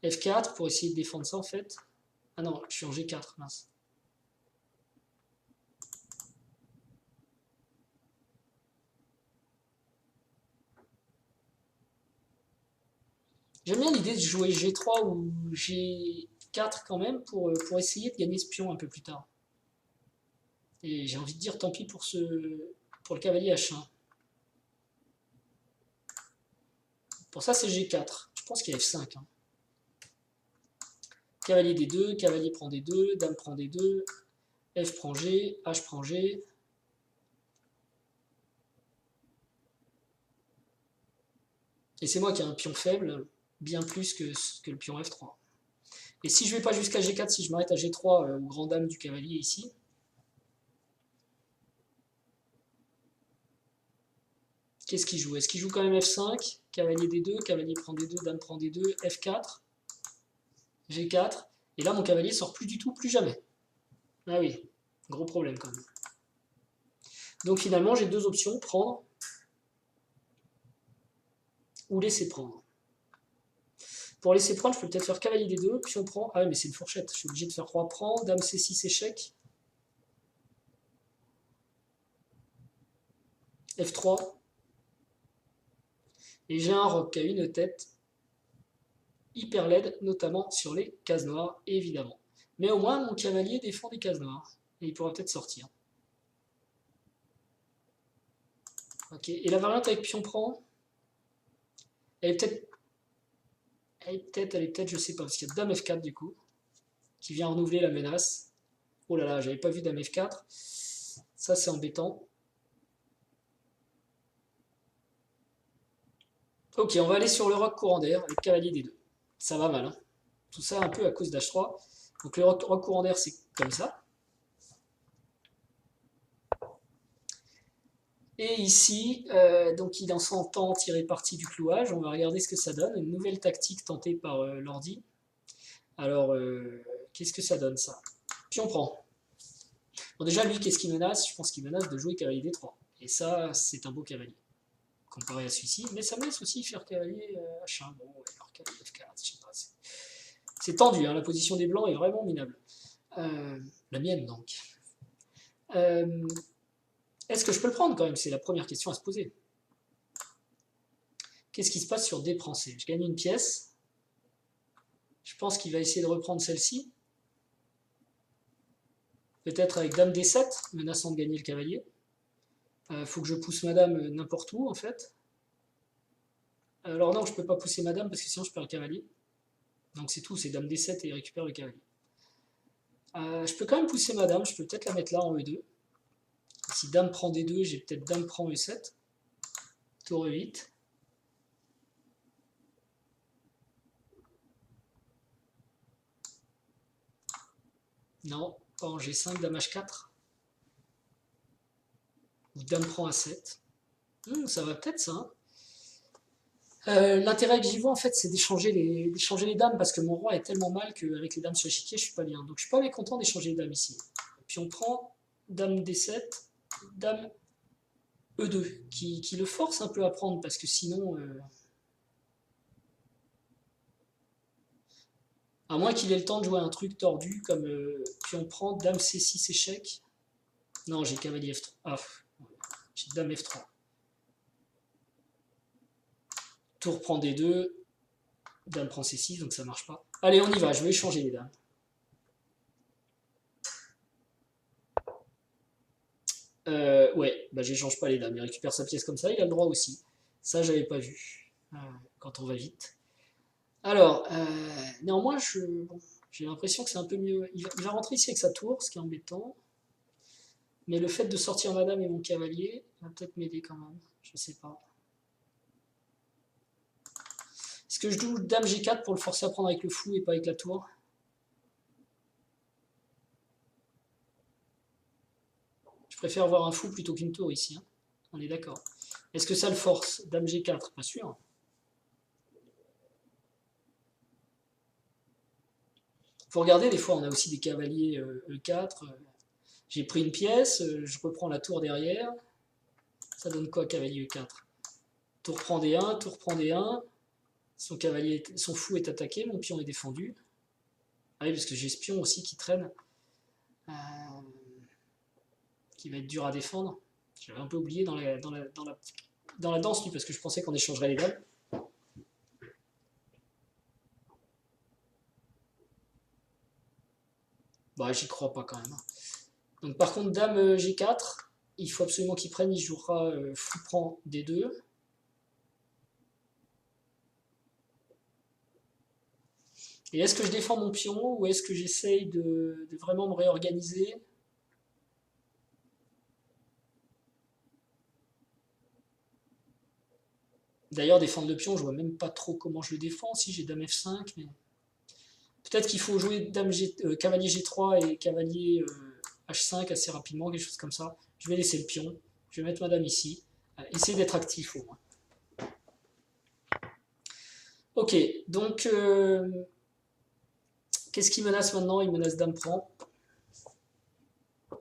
F4 pour essayer de défendre ça en fait. Ah non, je suis en G4, mince. J'aime bien l'idée de jouer G3 ou G4 quand même pour essayer de gagner ce pion un peu plus tard. Et j'ai envie de dire tant pis pour le cavalier H1. Pour ça c'est G4. Je pense qu'il y a F5. Hein. Cavalier D2, cavalier prend D2, dame prend D2, F prend G, H prend G. Et c'est moi qui ai un pion faible, bien plus que le pion F3. Et si je ne vais pas jusqu'à G4, si je m'arrête à G3 au grand dame du cavalier ici, qu'est-ce qu'il joue? Est-ce qu'il joue quand même F5, cavalier D2, cavalier prend D2, dame prend D2, F4, G4, et là mon cavalier sort plus du tout, plus jamais. Ah oui, gros problème quand même. Donc finalement j'ai deux options, prendre ou laisser prendre. Pour laisser prendre, je peux peut-être faire cavalier D2, puis on prend. Ah oui, mais c'est une fourchette, je suis obligé de faire roi prend, dame C6 échec. F3. Et j'ai un roc qui a une tête hyper laide, notamment sur les cases noires, évidemment. Mais au moins, mon cavalier défend des cases noires. Et il pourra peut-être sortir. Ok, et la variante avec pion prend, elle est peut-être, je sais pas, parce qu'il y a dame F4 du coup, qui vient renouveler la menace. Oh là là, j'avais pas vu dame F4. Ça, c'est embêtant. Ok, on va aller sur le roc courant d'air avec cavalier D2. Ça va mal, hein. Tout ça un peu à cause d'H3. Donc le roc courant d'air, c'est comme ça. Et ici, donc il en s'entend tirer parti du clouage. On va regarder ce que ça donne. Une nouvelle tactique tentée par l'ordi. Alors, qu'est-ce que ça donne ça? Pion prend. Bon, déjà, lui, qu'est-ce qu'il menace? Je pense qu'il menace de jouer cavalier D3. Et ça, c'est un beau cavalier. Comparé à celui-ci. Mais ça me laisse aussi faire cavalier H1. Bon, ouais, alors cavalier F4, je sais pas. C'est tendu, hein, la position des blancs est vraiment minable. La mienne, donc. Est-ce que je peux le prendre quand même? C'est la première question à se poser. Qu'est-ce qui se passe sur D prend C? Je gagne une pièce. Je pense qu'il va essayer de reprendre celle-ci. Peut-être avec dame D7, menaçant de gagner le cavalier. Faut que je pousse madame n'importe où, en fait. Alors non, je peux pas pousser madame, parce que sinon je perds le cavalier. Donc c'est tout, c'est dame D7 et il récupère le cavalier. Je peux quand même pousser madame, je peux peut-être la mettre là en E2. Si dame prend D2, j'ai peut-être dame prend E7. Tour E8. Non, pas en G5, dame H4. Ou dame prend A7. Ça va peut-être ça. Hein. L'intérêt que j'y vois en fait c'est d'échanger les dames parce que mon roi est tellement mal qu'avec les dames sur l'échiquier je suis pas bien. Donc je suis pas mécontent d'échanger les dames ici. Puis on prend dame D7, dame E2 qui le force un peu à prendre parce que sinon à moins qu'il ait le temps de jouer un truc tordu comme puis on prend dame C6 échec. Non, j'ai cavalier F3. Ah, j'ai dame F3. Tour prend D2, dame prend C6, donc ça marche pas. Allez, on y va, je vais échanger les dames. Ouais, bah j'échange pas les dames. Il récupère sa pièce comme ça, il a le droit aussi. Ça, j'avais pas vu. Quand on va vite. Alors, néanmoins, j'ai l'impression que c'est un peu mieux. Il va rentrer ici avec sa tour, ce qui est embêtant. Mais le fait de sortir madame et mon cavalier va peut-être m'aider quand même. Je sais pas. Est-ce que je joue dame G4 pour le forcer à prendre avec le fou et pas avec la tour? Je préfère avoir un fou plutôt qu'une tour ici, hein. On est d'accord. Est-ce que ça le force? Dame G4, pas sûr. Faut regarder, des fois on a aussi des cavaliers E4. J'ai pris une pièce, je reprends la tour derrière. Ça donne quoi, cavalier E4? Tour prend D1, tour prend D1. Son fou est attaqué, mon pion est défendu. Ah oui, parce que j'ai ce pion aussi qui traîne. Qui va être dur à défendre. J'avais un peu oublié dans la danse, lui, parce que je pensais qu'on échangerait les dames. Bah, j'y crois pas quand même. Donc, par contre, dame G4, il faut absolument qu'il prenne. Il jouera fou prend D2. Et est-ce que je défends mon pion ou est-ce que j'essaye de vraiment me réorganiser? D'ailleurs, défendre le pion, je vois même pas trop comment je le défends. Si j'ai dame F5, mais peut-être qu'il faut jouer cavalier G3 et cavalier H5 assez rapidement, quelque chose comme ça. Je vais laisser le pion, je vais mettre ma dame ici. Essayer d'être actif au moins. Ok, donc qu'est-ce qui menace maintenant? Il menace dame prend. Il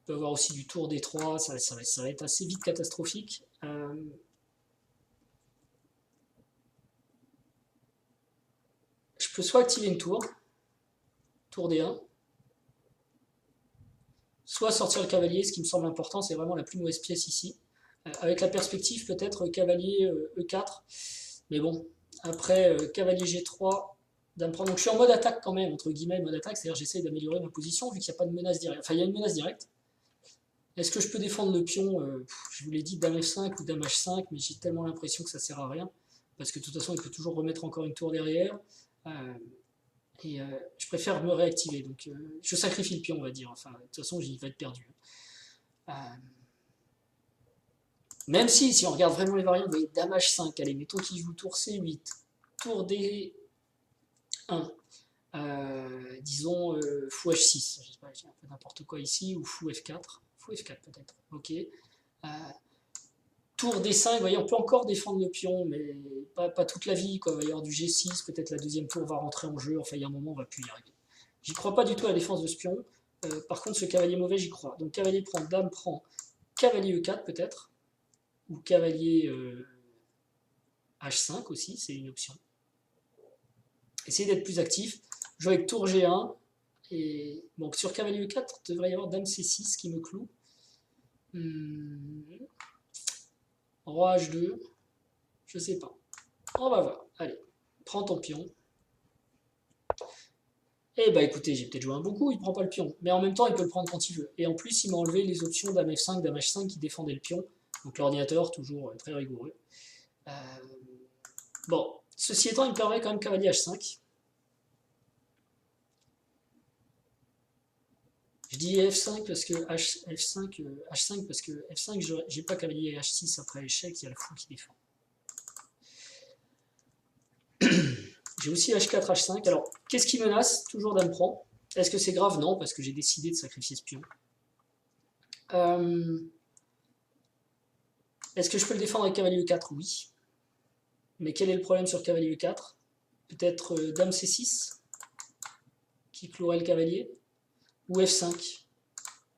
peut avoir aussi du tour D3, ça va être assez vite catastrophique. Je peux soit activer une tour D1, soit sortir le cavalier, ce qui me semble important, c'est vraiment la plus mauvaise pièce ici. Avec la perspective peut-être cavalier E4, mais bon, après cavalier G3, dame prend. Donc je suis en mode attaque quand même, entre guillemets, mode attaque, c'est-à-dire j'essaie d'améliorer ma position vu qu'il n'y a pas de menace directe. Enfin, il y a une menace directe. Est-ce que je peux défendre le pion? Je vous l'ai dit, dame F5 ou dame H5, mais j'ai tellement l'impression que ça sert à rien, parce que de toute façon, il peut toujours remettre encore une tour derrière. Et je préfère me réactiver, donc je sacrifie le pion, on va dire. Enfin, de toute façon, il va être perdu. Même si on regarde vraiment les variantes, vous voyez, dame H5, allez, mettons qu'il joue tour C8, tour D1, disons fou H6, je sais pas, j'ai un peu n'importe quoi ici, ou fou F4 peut-être, ok. Tour D5, vous voyez, on peut encore défendre le pion, mais pas toute la vie, quoi. Il va y avoir du G6, peut-être la deuxième tour va rentrer en jeu, enfin il y a un moment, on va plus y arriver. J'y crois pas du tout à la défense de ce pion. Par contre, ce cavalier mauvais, j'y crois. Donc cavalier prend, dame prend, cavalier E4 peut-être, ou cavalier H5 aussi, c'est une option. Essayez d'être plus actif. Je joue avec tour G1, et donc sur cavalier E4, il devrait y avoir dame C6 qui me cloue. Roi H2, je sais pas. On va voir. Allez, prends ton pion. Eh bah écoutez, j'ai peut-être joué un bon coup, il prend pas le pion. Mais en même temps, il peut le prendre quand il veut. Et en plus, il m'a enlevé les options dame F5, dame H5 qui défendaient le pion. Donc l'ordinateur, toujours très rigoureux. Bon, ceci étant, il me permet quand même cavalier H5. Je dis F5 parce que H5 parce que F5, j'ai pas cavalier H6 après échec, il y a le fou qui défend. J'ai aussi H4, H5. Alors, qu'est-ce qui menace? Toujours dame prend. Est-ce que c'est grave? Non, parce que j'ai décidé de sacrifier ce pion. Est-ce que je peux le défendre avec cavalier E4? Oui. Mais quel est le problème sur cavalier E4? Peut-être dame C6 qui clouerait le cavalier? Ou F5?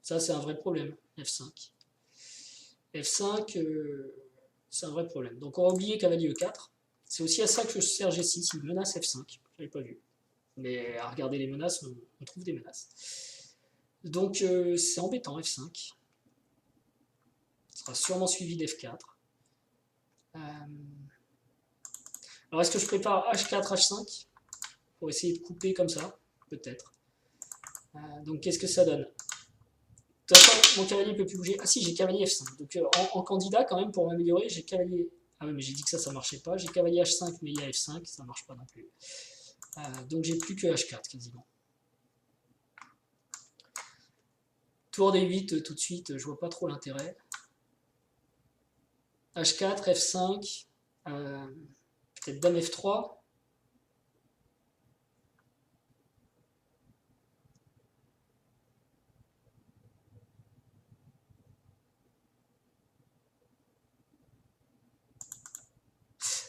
Ça, c'est un vrai problème. F5. F5, c'est un vrai problème. Donc, on va oublier cavalier E4. C'est aussi à ça que je sers G6. Il menace F5. Je l'avais pas vu. Mais à regarder les menaces, on trouve des menaces. Donc, c'est embêtant, F5. Ce sera sûrement suivi d'F4. Alors, est-ce que je prépare H4, H5 pour essayer de couper comme ça? Peut-être. Donc, qu'est-ce que ça donne? De toute façon, mon cavalier ne peut plus bouger. Ah si, j'ai cavalier F5. Donc, en candidat, quand même, pour m'améliorer, j'ai cavalier... Ah oui, mais j'ai dit que ça ne marchait pas. J'ai cavalier H5, mais il y a F5, ça ne marche pas non plus. Donc, j'ai plus que H4, quasiment. Tour D8, tout de suite, je vois pas trop l'intérêt. H4, F5... peut-être dame F3.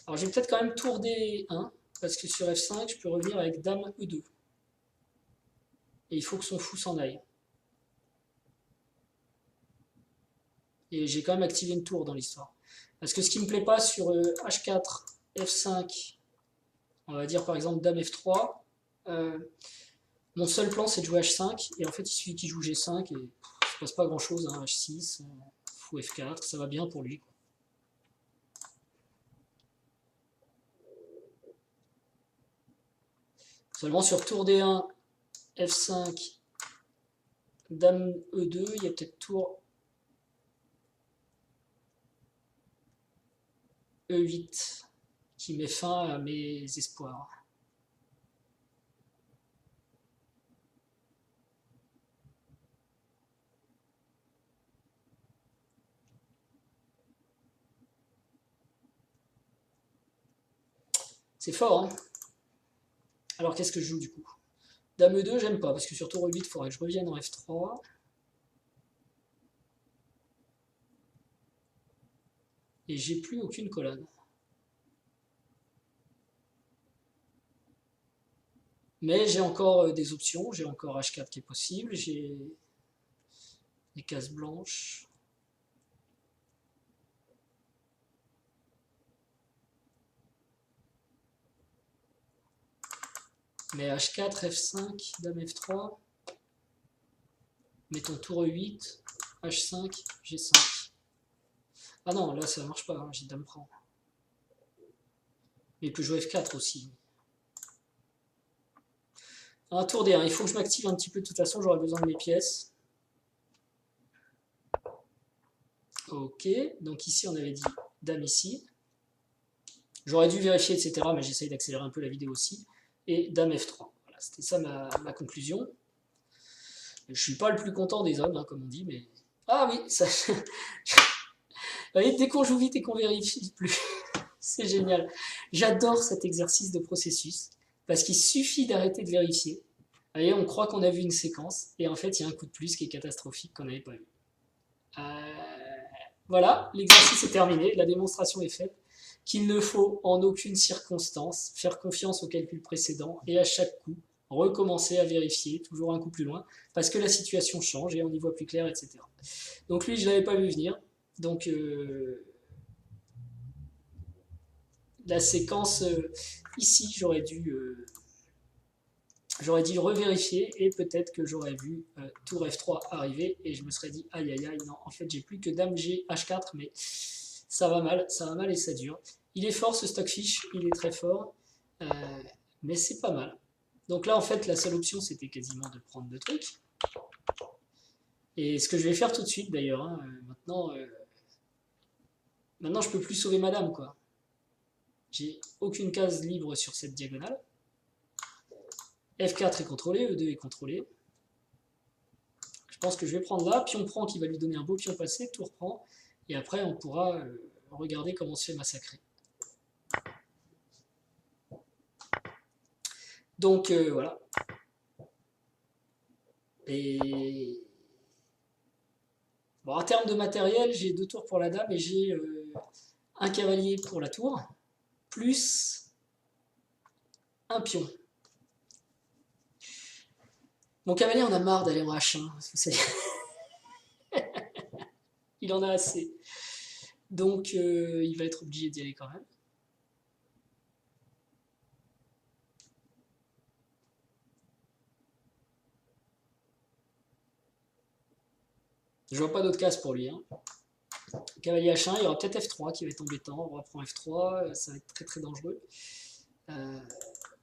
Alors je vais peut-être quand même tour D1, parce que sur F5, je peux revenir avec dame E2. Et il faut que son fou s'en aille. Et j'ai quand même activé une tour dans l'histoire. Parce que ce qui me plaît pas sur H4, F5, on va dire par exemple dame F3, mon seul plan c'est de jouer H5, et en fait il suffit qu'il joue G5, et il ne se passe pas grand chose, hein, H6, fou F4, ça va bien pour lui. Seulement sur tour D1, F5, dame E2, il y a peut-être tour E8 qui met fin à mes espoirs. C'est fort, hein. Alors qu'est-ce que je joue du coup? Dame E2, j'aime pas, parce que sur tour E8, il faudrait que je revienne en F3. Et j'ai plus aucune colonne. Mais j'ai encore des options, j'ai encore H4 qui est possible, j'ai des cases blanches. Mais H4, F5, dame F3, mettons tour E8, H5, G5. Ah non, là ça marche pas, hein, j'ai dame prend. Mais il peut jouer F4 aussi. Un tour D1, il faut que je m'active un petit peu, de toute façon j'aurai besoin de mes pièces. Ok, donc ici on avait dit dame ici. J'aurais dû vérifier, etc., mais j'essaye d'accélérer un peu la vidéo aussi. Et dame F3. Voilà, c'était ça ma conclusion. Je ne suis pas le plus content des hommes, hein, comme on dit, mais... Ah oui, ça... Vous voyez, dès qu'on joue vite et qu'on vérifie plus, c'est génial. J'adore cet exercice de processus, parce qu'il suffit d'arrêter de vérifier. Vous voyez, on croit qu'on a vu une séquence, et en fait, il y a un coup de plus qui est catastrophique qu'on n'avait pas vu. Voilà, l'exercice est terminé, la démonstration est faite, qu'il ne faut en aucune circonstance faire confiance au calcul précédent, et à chaque coup, recommencer à vérifier, toujours un coup plus loin, parce que la situation change et on y voit plus clair, etc. Donc lui, je ne l'avais pas vu venir. Donc la séquence ici, j'aurais dû revérifier et peut-être que j'aurais vu tour F3 arriver et je me serais dit aïe aïe aïe, non, en fait j'ai plus que dame G H4, mais ça va mal et ça dure. Il est fort ce Stockfish, il est très fort, mais c'est pas mal. Donc là, en fait, la seule option, c'était quasiment de prendre le truc. Et ce que je vais faire tout de suite, d'ailleurs, hein, maintenant, je peux plus sauver madame, quoi. J'ai aucune case libre sur cette diagonale. F4 est contrôlé, E2 est contrôlé. Je pense que je vais prendre là, pion prend qui va lui donner un beau pion passé, tour prend, et après, on pourra regarder comment on se fait massacrer. Donc, voilà. Et... Bon, en termes de matériel, j'ai 2 tours pour la dame et j'ai un cavalier pour la tour, plus un pion. Mon cavalier en a marre d'aller en H1. Il en a assez. Donc, il va être obligé d'y aller quand même. Je vois pas d'autre casse pour lui. Hein. Cavalier H1, il y aura peut-être F3 qui va être embêtant. Roi prend F3, ça va être très très dangereux.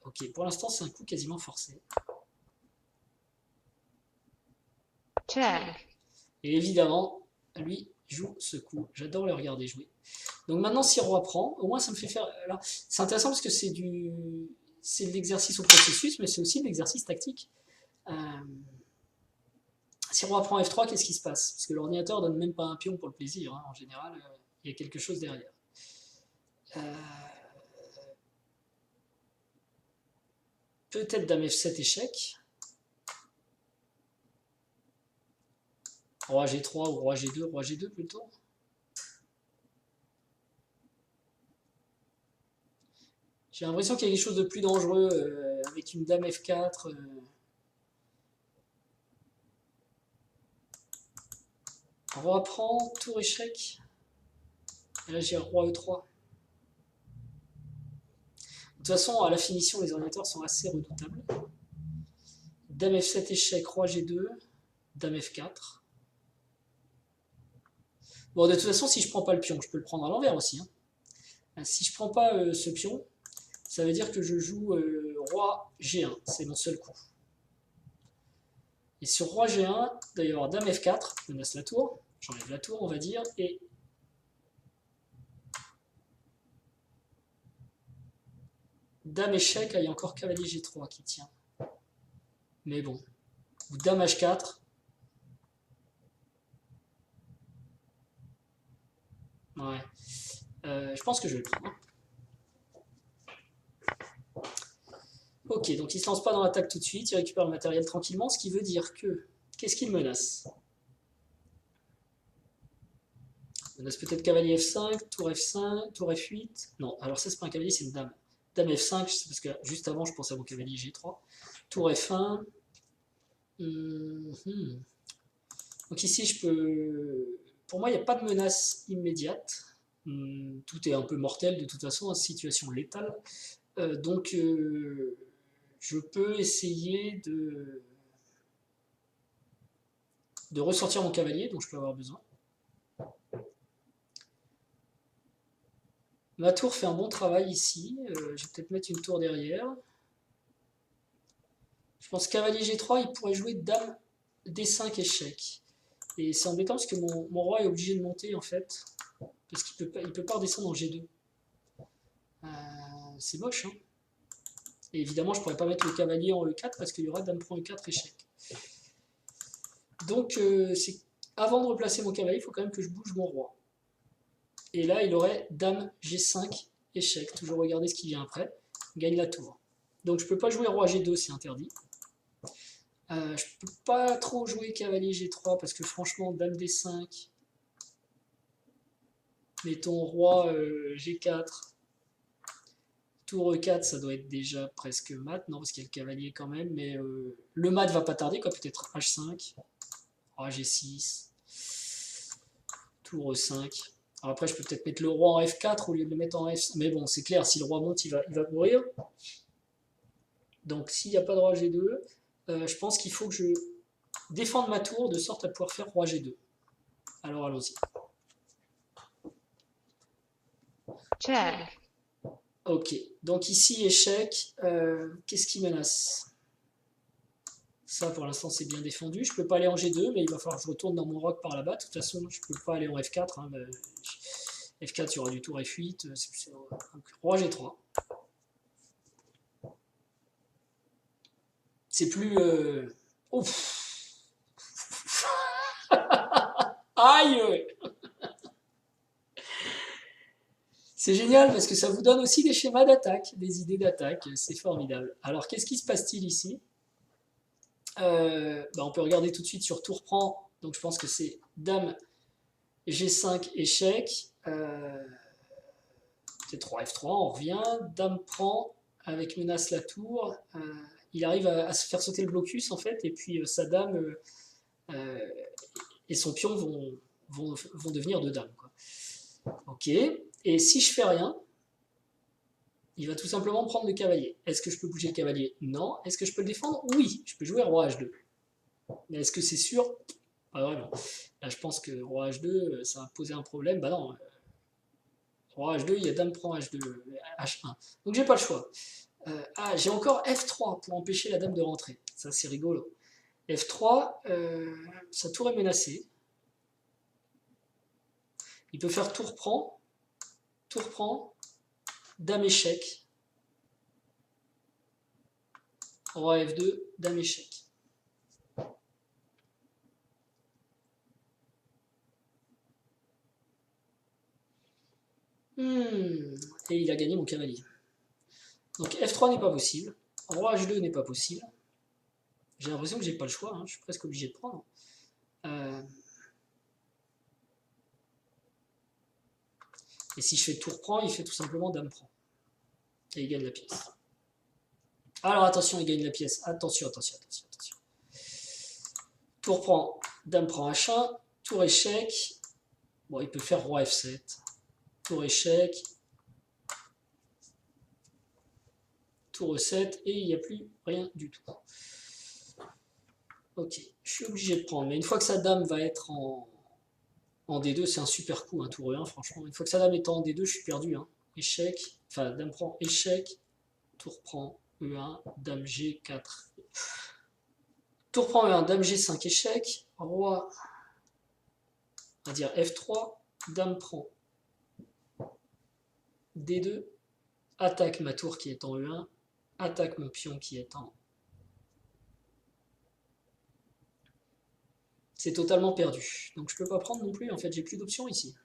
Ok, pour l'instant, c'est un coup quasiment forcé. Check. Et évidemment, lui joue ce coup. J'adore le regarder jouer. Donc maintenant, si roi prend, au moins ça me fait faire... Alors, c'est intéressant parce que c'est de l'exercice au processus, mais c'est aussi de l'exercice tactique. Si roi prend F3, qu'est-ce qui se passe? Parce que l'ordinateur donne même pas un pion pour le plaisir. Hein. En général, il y a quelque chose derrière. Peut-être dame F7 échec. Roi G3 ou roi G2 plutôt. J'ai l'impression qu'il y a quelque chose de plus dangereux avec une dame F4. Roi prend, tour échec. Et là j'ai roi E3. De toute façon, à la finition, les ordinateurs sont assez redoutables. Dame F7 échec, roi G2, dame F4. Bon, de toute façon, si je prends pas le pion, je peux le prendre à l'envers aussi. Hein. Si je prends pas ce pion, ça veut dire que je joue roi G1. C'est mon seul coup. Et sur roi G1, d'ailleurs, dame F4, je menace la tour. J'enlève la tour, on va dire, et dame échec, il y a encore cavalier G3 qui tient. Mais bon. Ou dame H4. Ouais. Je pense que je vais le prendre. Ok, donc il se lance pas dans l'attaque tout de suite, il récupère le matériel tranquillement, ce qui veut dire que... Qu'est-ce qu'il menace? Il menace peut-être cavalier F5, tour F5, tour F8. Non, alors ça c'est pas un cavalier, c'est une dame. Dame F5, c'est parce que juste avant je pensais à mon cavalier G3. Tour F1. Donc ici je peux... Pour moi il n'y a pas de menace immédiate. Tout est un peu mortel de toute façon, en situation létale. Donc je peux essayer de ressortir mon cavalier dont je peux avoir besoin. Ma tour fait un bon travail ici. Je vais peut-être mettre une tour derrière. Je pense cavalier G3, il pourrait jouer dame D5 échec. Et c'est embêtant parce que mon roi est obligé de monter en fait. Parce qu'il peut pas redescendre en G2. C'est moche. Hein. Et évidemment, je pourrais pas mettre le cavalier en E4 parce qu'il y aura dame prend E4 échec. Donc, avant de replacer mon cavalier, il faut quand même que je bouge mon roi. Et là, il aurait dame G5 échec. Toujours regarder ce qui vient après. Gagne la tour. Donc, je peux pas jouer roi G2, c'est interdit. Je peux pas trop jouer cavalier G3 parce que franchement, dame D5. Mettons roi G4. Tour E4, ça doit être déjà presque mat. Non, parce qu'il y a le cavalier quand même. Mais le mat va pas tarder, quoi. Peut-être H5. Roi G6. Tour E5. Alors après, je peux peut-être mettre le roi en F4 au lieu de le mettre en F5. Mais bon, c'est clair, si le roi monte, il va mourir. Donc, s'il n'y a pas de roi G2, je pense qu'il faut que je défende ma tour de sorte à pouvoir faire roi G2. Alors, allons-y. Check. Ok, donc ici, échec. Qu'est-ce qui menace? Ça, pour l'instant, c'est bien défendu. Je ne peux pas aller en G2, mais il va falloir que je retourne dans mon roc par là-bas. De toute façon, je ne peux pas aller en F4. Hein, F4, il y aura du tour F8. Donc, roi G3. C'est plus... Ouf. Aïe. C'est génial parce que ça vous donne aussi des schémas d'attaque, des idées d'attaque. C'est formidable. Alors, qu'est-ce qui se passe-t-il ici? On peut regarder tout de suite sur tour prend. Donc, je pense que c'est dame G5 échec. C'est roi F3, on revient. Dame prend avec menace la tour. Il arrive à se faire sauter le blocus en fait. Et puis sa dame et son pion vont devenir deux dames. Quoi. Ok. Et si je fais rien, il va tout simplement prendre le cavalier. Est-ce que je peux bouger le cavalier? Non. Est-ce que je peux le défendre? Oui. Je peux jouer roi H2. Mais est-ce que c'est sûr? Pas vraiment. Là, je pense que roi H2, ça va poser un problème. Bah non. Roi H2, il y a dame prend H2, H1. Donc j'ai pas le choix. J'ai encore F3 pour empêcher la dame de rentrer. Ça, c'est rigolo. F3, sa tour est menacée. Il peut faire tour prend, dame échec. Roi F2, dame échec. Et il a gagné mon cavalier. Donc F3 n'est pas possible. Roi H2 n'est pas possible. J'ai l'impression que j'ai pas le choix, hein. Je suis presque obligé de prendre. Et si je fais tour prend, il fait tout simplement dame prend. Et il gagne la pièce. Alors attention, il gagne la pièce. Attention. Tour prend, dame prend H1, tour échec. Bon, il peut faire roi F7. Tour échec. Tour E7 et il n'y a plus rien du tout. Ok, je suis obligé de prendre. Mais une fois que sa dame va être en D2, c'est un super coup, un tour E1, franchement. Une fois que sa dame est en D2, je suis perdu. Hein. Échec, enfin, dame prend échec, tour prend E1, dame G4. Tour prend E1, dame G5, échec, roi, on va dire F3, dame prend D2, attaque ma tour qui est en E1, attaque mon pion qui est en... C'est totalement perdu. Donc je peux pas prendre non plus, en fait, j'ai plus d'options ici.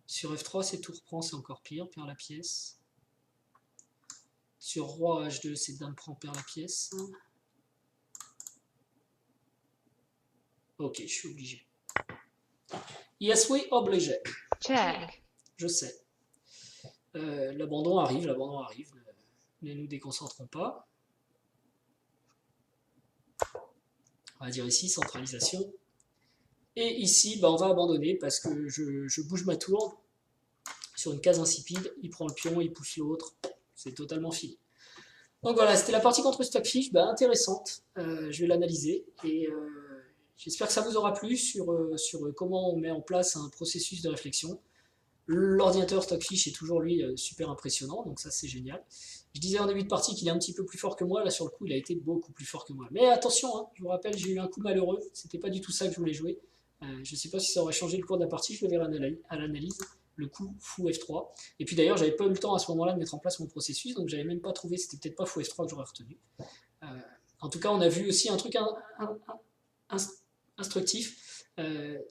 Sur F3, c'est tour prend, c'est encore pire, perd la pièce. Sur roi H2, c'est dame prend, perd la pièce. Ok, je suis obligé. Yes, oui, obligé. Check. Je sais. L'abandon arrive. Ne nous déconcentrons pas. On va dire ici, centralisation. Et ici, bah, on va abandonner parce que je bouge ma tour sur une case insipide. Il prend le pion, il pousse l'autre. C'est totalement fini. Donc voilà, c'était la partie contre Stockfish, bah, intéressante. Je vais l'analyser et j'espère que ça vous aura plu sur comment on met en place un processus de réflexion. L'ordinateur Stockfish est toujours lui super impressionnant, donc ça c'est génial. Je disais en début de partie qu'il est un petit peu plus fort que moi, là sur le coup il a été beaucoup plus fort que moi. Mais attention, hein, je vous rappelle, j'ai eu un coup malheureux, c'était pas du tout ça que je voulais jouer. Je sais pas si ça aurait changé le cours de la partie, je le verrai à l'analyse. Le coup fou F3. Et puis d'ailleurs, j'avais pas eu le temps à ce moment-là de mettre en place mon processus, donc j'avais même pas trouvé, c'était peut-être pas fou F3 que j'aurais retenu. En tout cas, on a vu aussi un truc instructif.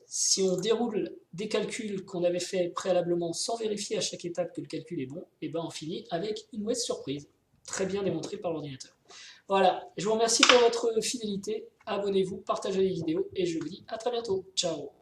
Si on déroule des calculs qu'on avait fait préalablement sans vérifier à chaque étape que le calcul est bon, et ben on finit avec une mauvaise surprise, très bien démontrée par l'ordinateur. Voilà, je vous remercie pour votre fidélité, abonnez-vous, partagez les vidéos et je vous dis à très bientôt. Ciao.